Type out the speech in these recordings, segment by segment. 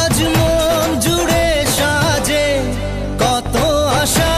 আজ মন জুড়ে সাজে কত আশা,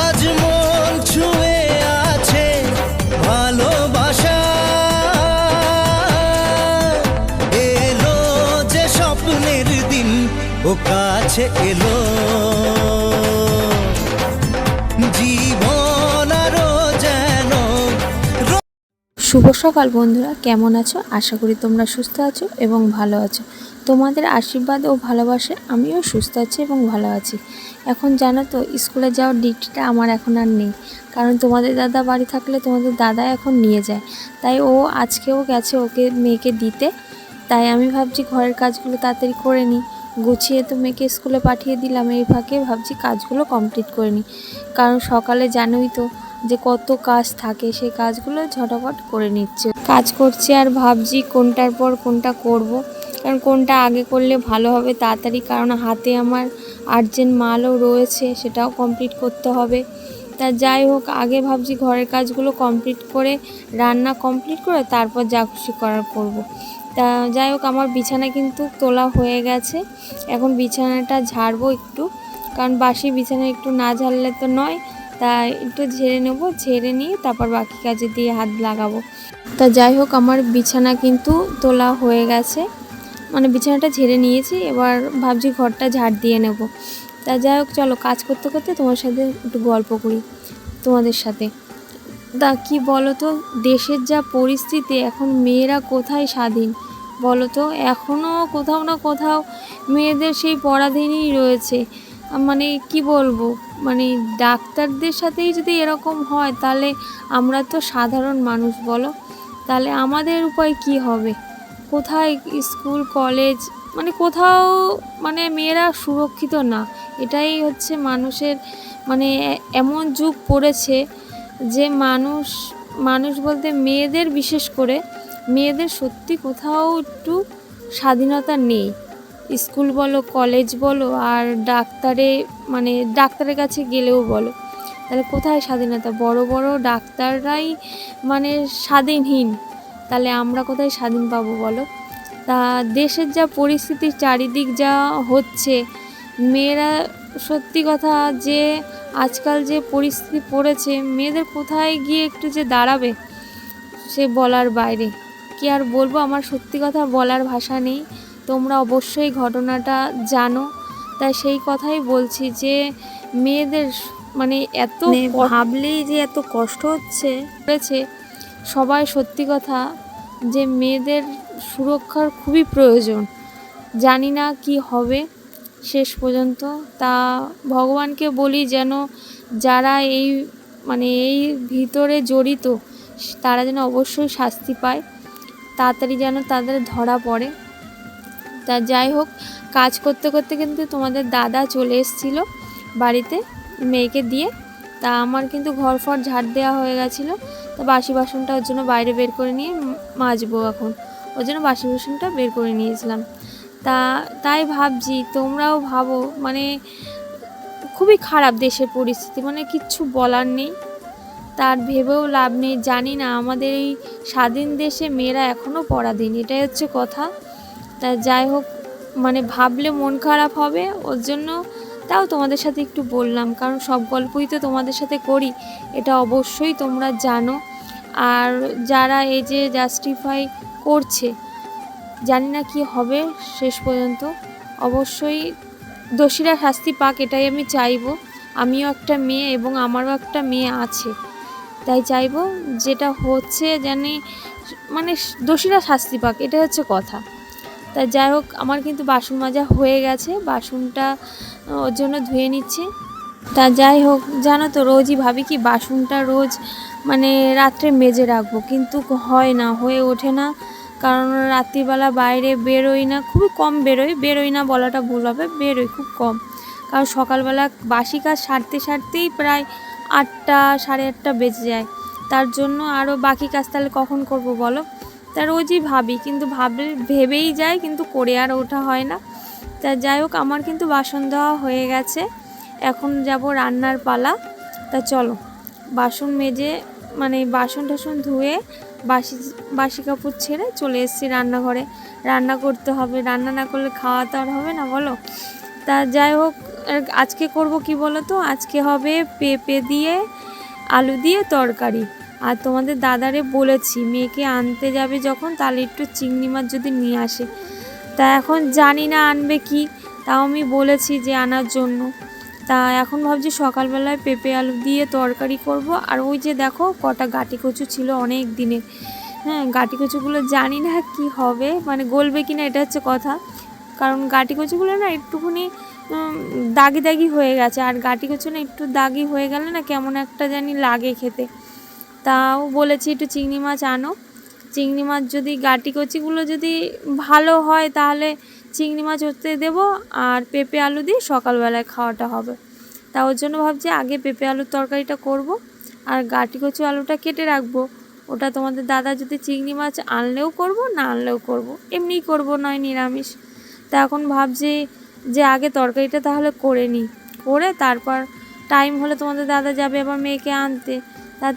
আজ মন ছুঁয়ে আছে ভালোবাসা। এলো যে স্বপ্নের দিন, ও কাছে এলো জীবন আরো যেন। শুভ সকাল বন্ধুরা, কেমন আছো? আশা করি তোমরা সুস্থ আছো এবং ভালো আছো। তোমাদের আশীর্বাদ ও ভালোবাসায় আমিও সুস্থ আছি এবং ভালো আছি। এখন জানো তো, স্কুলে যাওয়ার ডিউটিটা আমার এখন আর নেই, কারণ তোমাদের দাদা বাড়ি থাকলে তোমাদের দাদা এখন নিয়ে যায়। তাই ও আজকেও গেছে ওকে মেয়েকে দিতে। তাই আমি ভাবছি ঘরের কাজগুলো তাড়াতাড়ি করে নিই, গুছিয়ে তো মেয়েকে স্কুলে পাঠিয়ে দিলাম, এই ফাঁকে ভাবছি কাজগুলো কমপ্লিট করে নিই। কারণ সকালে জানোই তো যে কত কাজ থাকে, সেই কাজগুলো ঝটাফট করে নিচ্ছে। কাজ করছি আর ভাবছি কোনটার পর কোনটা করব, কারণ কোনটা আগে করলে ভালো হবে তাড়াতাড়ি, কারণ হাতে আমার আর্জেন্ট মালও রয়েছে, সেটাও কমপ্লিট করতে হবে। তা যাই হোক, আগে ভাবছি ঘরের কাজগুলো কমপ্লিট করে, রান্না কমপ্লিট করে তারপর যা খুশি করার করব। তা যাই হোক, আমার বিছানা কিন্তু তোলা হয়ে গেছে। এখন বিছানাটা ঝাড়বো একটু, কারণ বাসি বিছানা একটু না ঝাড়লে তো নয়। তা একটু ঝেড়ে নেব, ঝেড়ে নিয়ে তারপর বাকি কাজে দিয়ে হাত লাগাবো। তা যাই হোক, আমার বিছানা কিন্তু তোলা হয়ে গেছে, মানে বিছানাটা ঝেড়ে নিয়েছি। এবার ভাবছি ঘরটা ঝাড় দিয়ে নেব। তা যাই হোক, চলো কাজ করতে করতে তোমার সাথে একটু গল্প করি তোমাদের সাথে। তা কি বলো তো, দেশের যা পরিস্থিতি এখন, মেয়েরা কোথায় স্বাধীন বলো তো? এখনও কোথাও না কোথাও মেয়েদের সেই পরাধীনই রয়েছে। মানে কি বলবো, মানে ডাক্তারদের সাথেই যদি এরকম হয়, তাহলে আমরা তো সাধারণ মানুষ বলো, তাহলে আমাদের উপায় কি হবে? কোথায় স্কুল কলেজ, মানে কোথাও মানে মেয়েরা সুরক্ষিত না। এটাই হচ্ছে মানুষের, মানে এমন যুগ পড়েছে যে মানুষ বলতে মেয়েদের, বিশেষ করে মেয়েদের সত্যি কোথাও একটু স্বাধীনতা নেই। স্কুল বলো, কলেজ বলো, আর ডাক্তারের কাছে গেলেও বলো, তাহলে কোথায় স্বাধীনতা? বড় বড় ডাক্তাররাই মানে স্বাধীনহীন, তাহলে আমরা কোথায় স্বাধীন পাবো বলো? তা দেশের যা পরিস্থিতি, চারিদিক যা হচ্ছে, মেয়েরা সত্যি কথা যে আজকাল যে পরিস্থিতি পড়েছে, মেয়েদের কোথায় গিয়ে একটু যে দাঁড়াবে সে বলার বাইরে। কি আর বলবো, আমার সত্যি কথা বলার ভাষা নেই। তোমরা অবশ্যই ঘটনাটা জানো, তাই সেই কথাই বলছি যে মেয়েদের মানে এত ভাবলেই যে এত কষ্ট হচ্ছে সবাই। সত্যি কথা যে মেয়েদের সুরক্ষার খুবই প্রয়োজন। জানি না কি হবে শেষ পর্যন্ত। তা ভগবানকে বলি যেন যারা এই ভিতরে জড়িত, তারা যেন অবশ্যই শাস্তি পায়, তাড়াতাড়ি যেন তাদের ধরা পড়ে। তা যাই হোক, কাজ করতে করতে কিন্তু তোমাদের দাদা চলে এসেছিলো বাড়িতে মেয়েকে দিয়ে। তা আমার কিন্তু ঘর ফর ঝাড় দেওয়া হয়ে গেছিলো। তা বাসি বাসনটা ওর জন্য বাইরে বের করে নিয়ে মাজবো এখন, ওর জন্য বাসি বাসনটা বের করে নিয়েছিলাম। তাই ভাবছি তোমরাও ভাবো, মানে খুবই খারাপ দেশের পরিস্থিতি, মানে কিচ্ছু বলার নেই, তার ভেবেও লাভ নেই। জানি না আমাদের এই স্বাধীন দেশে মেয়েরা এখনও পরাধীন, এটাই হচ্ছে কথা। তা যাই হোক, মানে ভাবলে মন খারাপ হবে, ওর জন্য তাও তোমাদের সাথে একটু বললাম, কারণ সব গল্পই তো তোমাদের সাথে করি, এটা অবশ্যই তোমরা জানো। আর যারা এই যে জাস্টিফাই করছে, জানি না কি হবে শেষ পর্যন্ত। অবশ্যই দোষীরা শাস্তি পাক, এটাই আমি চাইবো। আমিও একটা মেয়ে এবং আমারও একটা মেয়ে আছে, তাই চাইবো যেটা হচ্ছে জানি, মানে দোষীরা শাস্তি পাক, এটাই হচ্ছে কথা। তা যাই হোক, আমার কিন্তু বাসন মাজা হয়ে গেছে, বাসনটা ওর জন্য ধুয়ে নিচ্ছি। তা যাই হোক, জানো তো রোজই ভাবি কি বাসনটা রোজ মানে রাত্রে মেজে রাখবো, কিন্তু হয় না, হয়ে ওঠে না। কারণ রাত্রিবেলা বাইরে বেরোই না, খুবই কম বেরোই না বলাটা ভুল হবে, বেরোই খুব কম। কারণ সকালবেলা বাসি কাজ সারতেই প্রায় 8টা, 8:30 বেজে যায়। তার জন্য আরও বাকি কাজ তাহলে কখন করব বলো? তা রোজই ভাবি, কিন্তু ভেবেই যায়, কিন্তু করে আর ওঠা হয় না। তা যাই হোক, আমার কিন্তু বাসন ধোয়া হয়ে গেছে, এখন যাব রান্নার পালা। তা চলো বাসন মেজে, মানে বাসন টাসন ধুয়ে বাসি বাসি কাপড় ছেড়ে চলে এসেছি রান্নাঘরে। রান্না করতে হবে, রান্না না করলে খাওয়া তো আর হবে না বলো। তা যাই হোক, আজকে করব কি বলো তো, আজকে হবে পেঁপে দিয়ে আলু দিয়ে তরকারি। আর তোমাদের দাদারে বলেছি মেয়েকে আনতে যাবে যখন, তাহলে একটু চিংড়ি মাছ যদি নিয়ে আসে। তা এখন জানি না আনবে কি, তাও আমি বলেছি যে আনার জন্য। তা এখন ভাবছি সকালবেলায় পেঁপে আলু দিয়ে তরকারি করব। আর ওই যে দেখো কটা গাঁটি কচু ছিল অনেক দিনের, হ্যাঁ গাঁটি কচুগুলো জানি না কি হবে, মানে গলবে কি না এটা হচ্ছে কথা। কারণ গাঁটি কচুগুলো না একটুখানি দাগি দাগি হয়ে গেছে, আর গাঁটি কচু না একটু দাগি হয়ে গেলে না কেমন একটা জানি লাগে খেতে। তাও বলেছি একটু চিংড়ি মাছ আনো, চিংড়ি মাছ যদি গাঁটি কচিগুলো যদি ভালো হয় তাহলে চিংড়ি মাছ হতে দেবো, আর পেঁপে আলু দিয়ে সকালবেলায় খাওয়াটা হবে। তা ওর জন্য ভাবছি আগে পেঁপে আলুর তরকারিটা করব, আর গাঁটি কচু আলুটা কেটে রাখবো। ওটা তোমাদের দাদা যদি চিংড়ি মাছ আনলেও করব, না আনলেও করব, এমনিই করব নয় নিরামিষ। তা এখন ভাবছি যে আগে তরকারিটা তাহলে করে নিই, করে তারপর টাইম হলে তোমাদের দাদা যাবে আবার মেয়েকে আনতে।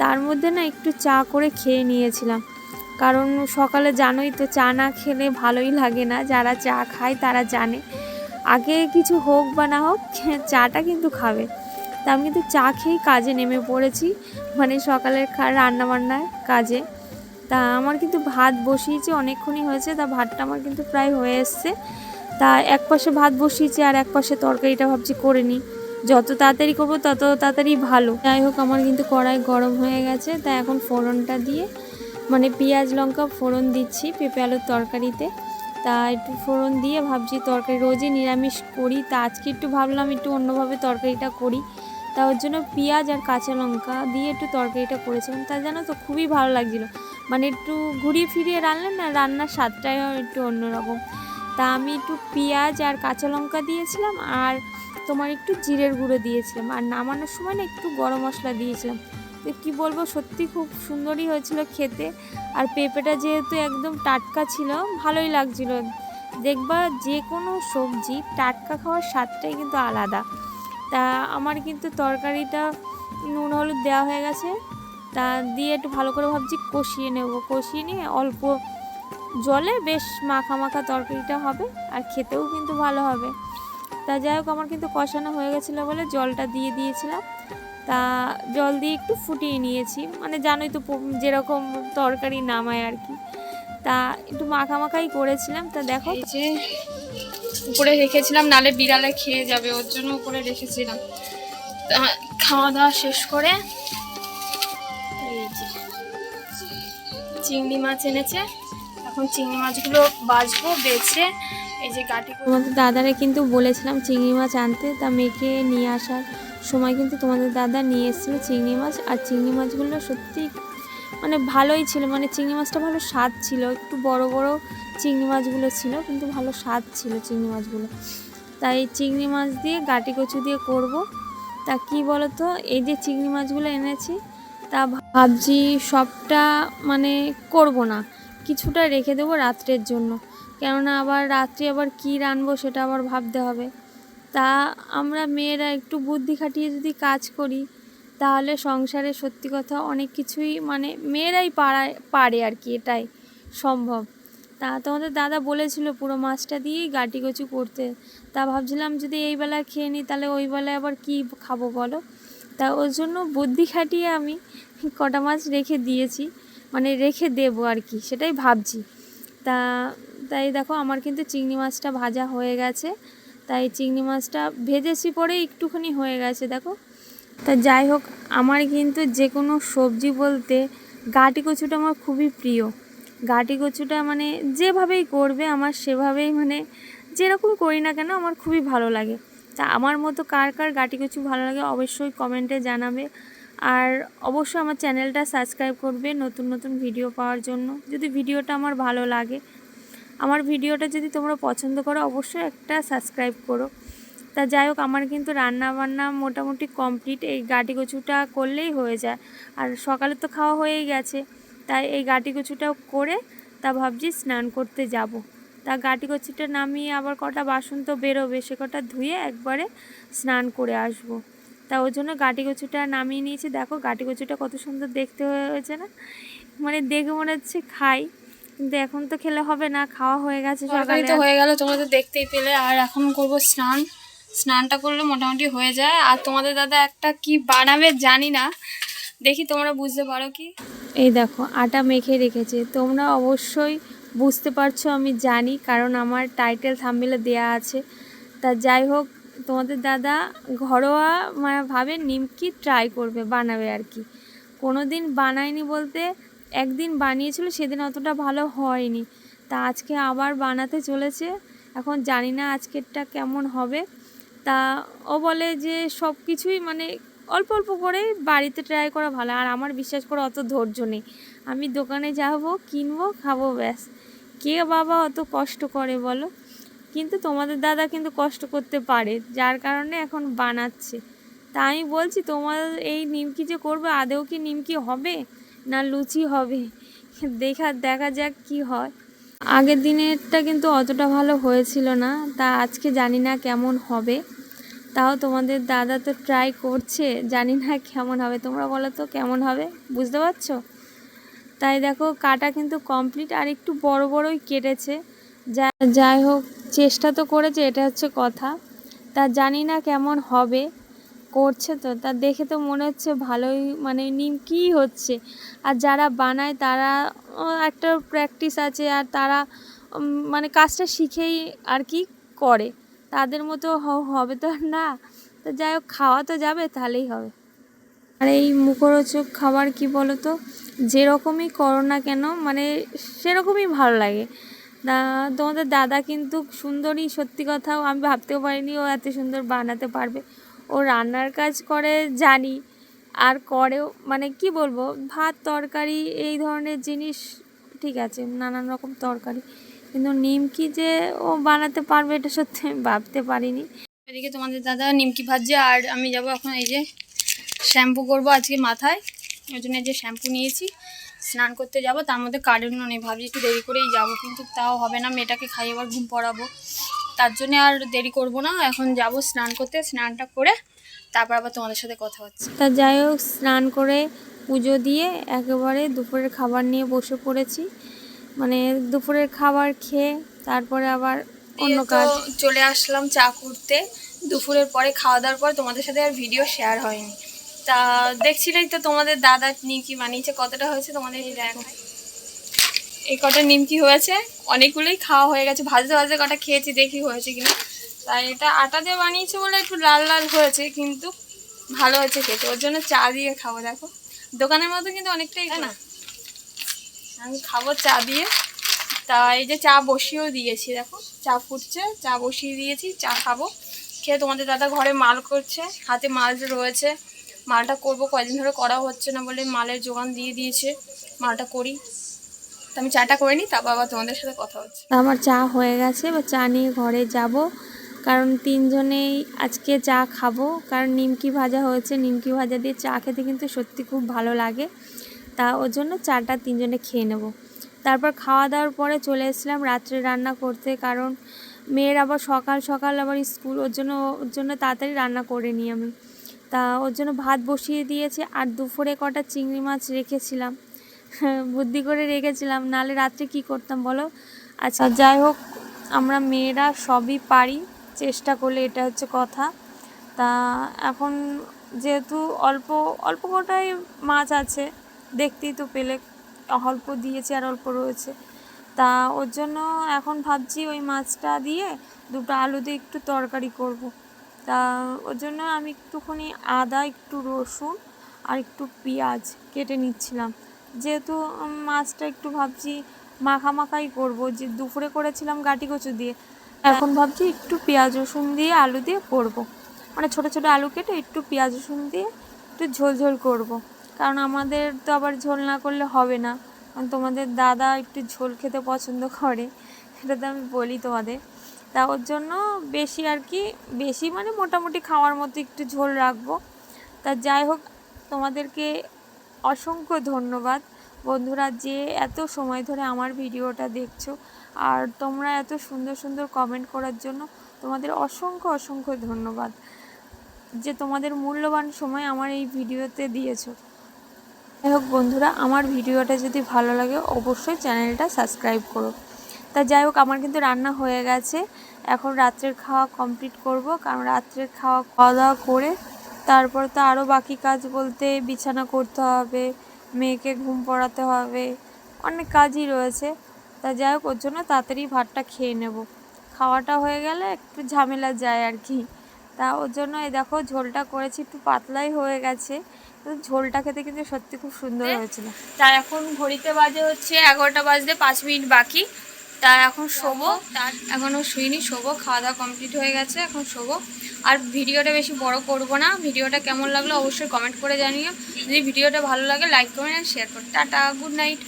তার মধ্যে না একটু চা করে খেয়ে নিয়েছিলাম, কারণ সকালে জানোই তো চা না খেলে ভালোই লাগে না, যারা চা খায় তারা জানে। আগে কিছু হোক বা না হোক চাটা কিন্তু খাবে। তা আমি কিন্তু চা খেয়েই কাজে নেমে পড়েছি, মানে সকালের রান্নাবান্নার কাজে। তা আমার কিন্তু ভাত বসিয়েছি, অনেকক্ষণই হয়েছে, তা ভাতটা আমার কিন্তু প্রায় হয়ে এসছে। তা এক পাশে ভাত বসিয়েছি আর এক পাশে তরকারিটা ভাবছি করে নিই, যত তাড়াতাড়ি করবো তত তাড়াতাড়ি ভালো। যাই হোক আমার কিন্তু কড়াই গরম হয়ে গেছে, তা এখন ফোড়নটা দিয়ে মানে পেঁয়াজ লঙ্কা ফোড়ন দিচ্ছি পেঁপে আলুর তরকারিতে। তা একটু ফোড়ন দিয়ে ভাবছি তরকারি রোজই নিরামিষ করি, তা আজকে একটু ভাবলাম একটু অন্যভাবে তরকারিটা করি। তা ওর জন্য পেঁয়াজ আর কাঁচা লঙ্কা দিয়ে একটু তরকারিটা করেছিলাম। তা জানো তো খুবই ভালো লাগছিলো, মানে একটু ঘুরিয়ে ফিরিয়ে রান্না না, রান্নার স্বাদটাই একটু অন্যরকম। তা আমি একটু পেঁয়াজ আর কাঁচা লঙ্কা দিয়েছিলাম, আর তোমার একটু জিরের গুঁড়ো দিয়েছিলাম, আর নামানোর সময় না একটু গরম মশলা দিয়েছিলাম। তো কী বলবো, সত্যি খুব সুন্দরই হয়েছিল খেতে। আর পেঁপেটা যেহেতু একদম টাটকা ছিল, ভালোই লাগছিল। দেখবা যে কোনো সবজি টাটকা খাওয়ার স্বাদটাই কিন্তু আলাদা। তা আমার কিন্তু তরকারিটা নুন হলুদ দেওয়া হয়ে গেছে, তা দিয়ে একটু ভালো করে ভাবছি কষিয়ে নেব, কষিয়ে নিয়ে অল্প জলে বেশ মাখা মাখা তরকারিটা হবে, আর খেতেও কিন্তু ভালো হবে। তা যাই হোক আমার কিন্তু কষানো হয়ে গেছিলো বলে জলটা দিয়ে দিয়েছিলাম। তা জল দিয়ে একটু ফুটিয়ে নিয়েছি, মানে জানোই তো যেরকম তরকারি নামায় আর কি। তা একটু মাখা মাখাই করেছিলাম। তা দেখো এই যে উপরে রেখেছিলাম, নালে বিড়ালে খেয়ে যাবে, ওর জন্য উপরে রেখেছিলাম। তা খাওয়া দাওয়া শেষ করে এই যে চিংড়ি মাছ এনেছে, এখন চিংড়ি মাছগুলো বাছবো, বেছে এই যে গাঁটি তোমাদের দাদারে কিন্তু বলেছিলাম চিংড়ি মাছ আনতে, তা মেয়েকে নিয়ে আসার সময় কিন্তু তোমাদের দাদা নিয়ে এসেছিলো চিংড়ি মাছ। আর চিংড়ি মাছগুলো সত্যি মানে ভালোই ছিল, মানে চিংড়ি মাছটা ভালো স্বাদ ছিল, একটু বড় বড় চিংড়ি মাছগুলো ছিল, কিন্তু ভালো স্বাদ ছিল চিংড়ি মাছগুলো। তাই চিংড়ি মাছ দিয়ে গাঁটি কচু দিয়ে করব। তা কি বলো তো, এই যে চিংড়ি মাছগুলো এনেছি, তা ভাবছি সবটা মানে করব না, কিছুটা রেখে দেবো রাত্রের জন্য, কেননা আবার রাত্রে আবার কী রানবো সেটা আবার ভাবতে হবে। তা আমরা মেয়েরা একটু বুদ্ধি খাটিয়ে যদি কাজ করি তাহলে সংসারে সত্যি কথা অনেক কিছুই মানে মেয়েরাই পারে আর কি, এটাই সম্ভব। তা তোমাদের দাদা বলেছিল পুরো মাছটা দিয়েই গাঁটি কচু করতে। তা ভাবছিলাম যদি এই বেলায় খেয়ে নিই তাহলে ওই বেলায় আবার কী খাবো বলো। তা ওর জন্য বুদ্ধি খাটিয়ে আমি কটা মাছ রেখে দিয়েছি, মানে রেখে দেবো আর কি, সেটাই ভাবছি। তাই দেখো আমার কিন্তু চিংড়ি মাছটা ভাজা হয়ে গেছে, তাই চিংড়ি মাছটা ভেজেছি পরে একটুখানি হয়ে গেছে দেখো। তা যাই হোক আমার কিন্তু যে কোনো সবজি বলতে গাঁটি কচুটা আমার খুবই প্রিয়। গাঁটি কচুটা মানে যেভাবেই করবে আমার সেভাবেই, মানে যেরকম করি না কেন আমার খুবই ভালো লাগে। তা আমার মতো কার কার গাঁটি কচু ভালো লাগে অবশ্যই কমেন্টে জানাবে, আর অবশ্যই আমার চ্যানেলটা সাবস্ক্রাইব করবে নতুন নতুন ভিডিও পাওয়ার জন্য। যদি ভিডিওটা আমার ভালো লাগে, আমার ভিডিওটা যদি তোমরা পছন্দ করো অবশ্যই একটা সাবস্ক্রাইব করো। তা যাই হোক আমার কিন্তু রান্না বান্না মোটামুটি কমপ্লিট, এই গাঁটি কচুটা করলেই হয়ে যায়, আর সকালে তো খাওয়া হয়েই গেছে। তাই এই গাঁটি কচুটাও করে তা ভাবছি স্নান করতে যাব। তা গাঁটি কচুটা নামিয়ে আবার কটা বাসন তো বেরোবে, সে কটা ধুয়ে একবারে স্নান করে আসব। তা ওই জন্য গাঁটি কচুটা নামিয়ে নিয়েছি। দেখো গাঁটি কচুটা কত সুন্দর দেখতে হয়েছে না, মানে দেখে মনে হচ্ছে খাই, কিন্তু এখন তো খেলে হবে না, খাওয়া হয়ে গেছে তরকারি সকালে। তো হয়ে গেল, তোমরা তো দেখতেই পেলে। আর এখন করব স্নান। স্নানটা করলে মোটামুটি হয়ে যায়। আর তোমাদের দাদা একটা কি বানাবে জানি না, দেখি তোমরা বুঝতে পারো কি। এই দেখো আটা মেখে রেখেছে, তোমরা অবশ্যই বুঝতে পারছো আমি জানি, কারণ আমার টাইটেল থাম্বনেলে দেয়া আছে। তা যাই হোক, তোমাদের দাদা ঘরোয়া মানে ভাবে নিমকি ট্রাই করবে, বানাবে আর কি। কোনো দিন বানায়নি বলতে, একদিন বানিয়েছিল, সেদিন অতটা ভালো হয়নি। তা আজকে আবার বানাতে চলেছে, এখন জানি না আজকেরটা কেমন হবে। তা ও বলে যে সব কিছুই মানে অল্প অল্প করে বাড়িতে ট্রাই করা ভালো। আর আমার বিশ্বাস করে অত ধৈর্য নেই, আমি দোকানে যাবো, কিনবো, খাবো, ব্যাস। কে বাবা অত কষ্ট করে বলো? কিন্তু তোমাদের দাদা কিন্তু কষ্ট করতে পারে, যার কারণে এখন বানাচ্ছে। তা আমি বলছি, তোমার এই নিমকি যে করবে, আদেও কি নিমকি হবে না লুচি হবে? দেখা যাক কি হয়। আগের দিনেরটা কিন্তু অতটা ভালো হয়েছিল না, তা আজকে জানি না কেমন হবে। তাও তোমাদের দাদা তো ট্রাই করছে, জানি না কেমন হবে। তোমরা বলো তো কেমন হবে, বুঝতে পারছো? তাই দেখো কাটা কিন্তু কমপ্লিট, আর একটু বড় বড়ই কেটেছে। যাই হোক, চেষ্টা তো করেছে, এটা হচ্ছে কথা। তা জানি না কেমন হবে, করছে তো, তা দেখে তো মনে হচ্ছে ভালোই, মানে নিমকিই হচ্ছে। আর যারা বানায় তারা একটা প্র্যাকটিস আছে, আর তারা মানে কাজটা শিখেই আর কি করে, তাদের মতো হবে তো আর না। তো যাই হোক, খাওয়া তো যাবে, তাহলেই হবে। আর এই মুখরোচক খাবার কি বলো তো, যেরকমই করো না কেন মানে সেরকমই ভালো লাগে। তোমাদের দাদা কিন্তু সুন্দরই, সত্যি কথাও আমি ভাবতেও পারিনি ও এত সুন্দর বানাতে পারবে। ও রান্নার কাজ করে জানি, আর করেও, মানে কি বলবো, ভাত তরকারি এই ধরনের জিনিস ঠিক আছে, নানান রকম তরকারি, কিন্তু নিমকি যে ও বানাতে পারবে এটা সত্যি আমি ভাবতে পারিনি। এদিকে তোমাদের দাদা নিমকি ভাজছে, আর আমি যাব এখন এই যে শ্যাম্পু করব আজকে মাথায়, ওই জন্য যে শ্যাম্পু নিয়েছি, স্নান করতে যাব। তার মধ্যে কারেন্টও নেই, ভাবছি একটু দেরি করেই যাব, কিন্তু তাও হবে না, মেয়েটাকে খাইয়ে আবার ঘুম পড়াবো, তার জন্য আর দেরি করব না, এখন যাব স্নান করতে। স্নানটা করে তারপর আবার তোমাদের সাথে কথা হচ্ছে। তা যাই হোক, স্নান করে পুজো দিয়ে একেবারে দুপুরের খাবার নিয়ে বসে পড়েছি। মানে দুপুরের খাবার খেয়ে তারপরে আবার অন্য কাজ। চলে আসলাম চা করতে। দুপুরের পরে খাওয়া দাওয়ার পর তোমাদের সাথে আর ভিডিও শেয়ার হয়নি। তা দেখছিলেই তো তোমাদের দাদা নিমকি বানিয়েছে, কতটা হয়েছে তোমাদের দেখায়। এই কটা নিমকি হয়েছে, অনেকগুলোই খাওয়া হয়ে গেছে, ভাজতে ভাজতে কটা খেয়েছি, দেখি হয়েছে কিনা। তাই এটা আটা দিয়ে বানিয়েছে বলে একটু লাল লাল হয়েছে, কিন্তু ভালো হয়েছে খেতে। ওর জন্য চা দিয়ে খাবো, দেখো দোকানের মতো কিন্তু অনেকটাই, তাই না? আমি খাবো চা দিয়ে। তা এই যে চা বসিয়েও দিয়েছি, দেখো চা ফুটছে, চা বসিয়ে দিয়েছি, চা খাবো। খেয়ে তোমাদের দাদা ঘরে মাল করছে, হাতে মাল রয়েছে, মালটা করবো, কয়দিন ধরে করা হচ্ছে না বলে মালের যোগান দিয়ে দিয়েছে, মালটা করি। তো আমি চাটা করে নিই, তারপর আবার তোমাদের সাথে কথা হচ্ছে। আমার চা হয়ে গেছে, বা চা নিয়ে ঘরে যাব, কারণ তিনজনেই আজকে চা খাবো। কারণ নিমকি ভাজা হয়েছে, নিমকি ভাজা দিয়ে চা খেতে কিন্তু সত্যি খুব ভালো লাগে। তা ওর জন্য চাটা তিনজনে খেয়ে নেব। তারপর খাওয়া দাওয়ার পরে চলে এসেছিলাম রাত্রে রান্না করতে, কারণ মেয়ের আবার সকাল সকাল আবার স্কুল, ওর জন্য তাড়াতাড়ি রান্না করে নিই আমি। তা ওর জন্য ভাত বসিয়ে দিয়েছি, আর দুপুরে কটা চিংড়ি মাছ রেখেছিলাম, বুদ্ধি করে রেখেছিলাম, নাহলে রাত্রে কি করতাম বলো। আচ্ছা যাই হোক, আমরা মেয়েরা সবই পারি, চেষ্টা করলে, এটা হচ্ছে কথা। তা এখন যেহেতু অল্প অল্প কটাই মাছ আছে, দেখতেই তো পেলে, অল্প দিয়েছি আর অল্প রয়েছে। তা ওর জন্য এখন ভাবছি ওই মাছটা দিয়ে দুটো আলু দিয়ে একটু তরকারি করব। তা ওর জন্য আমি একটুখানি আদা, একটু রসুন আর একটু পেঁয়াজ কেটে নিচ্ছিলাম, যেহেতু মাছটা একটু ভাবছি মাখাই করব, যে দুপুরে করেছিলাম গাটি কচু দিয়ে, এখন ভাবছি একটু পেঁয়াজ রসুন দিয়ে আলু দিয়ে করব। মানে ছোটো ছোটো আলু কেটে একটু পেঁয়াজ রসুন দিয়ে একটু ঝোল করব, কারণ আমাদের তো আবার ঝোল না করলে হবে না, কারণ তোমাদের দাদা একটু ঝোল খেতে পছন্দ করে, সেটা তো আমি বলি তোমাদের। তা ওর জন্য বেশি আর কি, বেশি মানে মোটামুটি খাওয়ার মতো একটু ঝোল রাখবো। তা যাই হোক, তোমাদেরকে অসংখ্য ধন্যবাদ বন্ধুরা, যে এত সময় ধরে আমার ভিডিওটা দেখছো, আর তোমরা এত সুন্দর সুন্দর কমেন্ট করার জন্য তোমাদের অসংখ্য ধন্যবাদ, যে তোমাদের মূল্যবান সময় আমার এই ভিডিওতে দিয়েছো। যাই হোক বন্ধুরা, আমার ভিডিওটা যদি ভালো লাগে অবশ্যই চ্যানেলটা সাবস্ক্রাইব করো। তা যাই হোক, আমার কিন্তু রান্না হয়ে গেছে। এখন রাত্রের খাওয়া কমপ্লিট করব, কারণ রাত্রের খাওয়া দাওয়া করে তারপর তো আরও বাকি কাজ বলতে বিছানা করতে হবে, মেয়েকে ঘুম পড়াতে হবে, অনেক কাজই রয়েছে। তা যাই হোক, ওর জন্য তাড়াতাড়ি ভাতটা খেয়ে নেব। খাওয়াটা হয়ে গেলে একটু ঝামেলা যায় আর কি। তা ওর জন্য এই দেখো ঝোলটা করেছি, একটু পাতলাই হয়ে গেছে, কিন্তু ঝোলটা খেতে কিন্তু সত্যি খুব সুন্দর হয়েছিল। তা এখন ঘড়িতে বাজে হচ্ছে 11টা বাজতে 5 মিনিট বাকি। তা এখন শোবো, এখনও শুইনি, শোবো। খাওয়া দাওয়া কমপ্লিট হয়ে গেছে, এখন শোবো। আর ভিডিওটা বেশি বড় করব না। ভিডিওটা কেমন লাগলো অবশ্যই কমেন্ট করে জানিও। যদি ভিডিওটা ভালো লাগে লাইক কমেন্ট আর শেয়ার করো। Tata, good night.